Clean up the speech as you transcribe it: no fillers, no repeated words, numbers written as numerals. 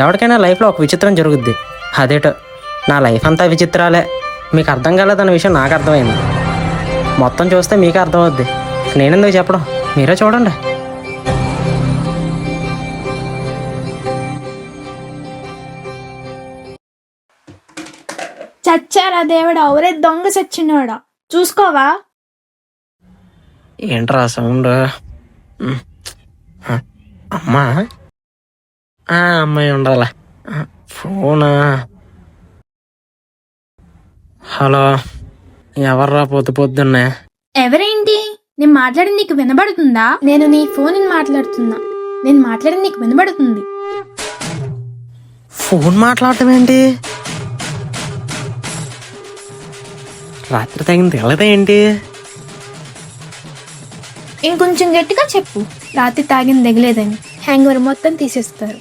ఎవరికైనా లైఫ్లో ఒక విచిత్రం జరుగుద్ది. అదేటో నా లైఫ్ అంతా విచిత్రాలే. మీకు అర్థం కాలేదన్న విషయం నాకు అర్థమైంది. మొత్తం చూస్తే మీకే అర్థమవుద్ది. నేనెందుకు చెప్పడం, మీరే చూడండి. చచ్చారా దేవుడా, ఒరే దొంగ చచ్చినోడా, చూసుకోవా? ఏంట్రా సౌండ్? అమ్మా, అమ్మాయి ఉండాలా? ఫోనా? హలో, ఎవర్రా పొద్దున్నే? ఎవరేంటి? నేను మాట్లాడింది నీకు వినబడుతుందా? నేను నీ ఫోన్ మాట్లాడుతున్నా. నేను మాట్లాడింది నీకు వినబడుతుంది. ఫోన్ మాట్లాడటం ఏంటి? రాత్రి తగిన తెల్లదే ఏంటి? ఇంకొంచెం గట్టిగా చెప్పు. రాత్రి తాగింది దిగలేదని హ్యాంగ్ ఓవర్ మొత్తం తీసేస్తారు.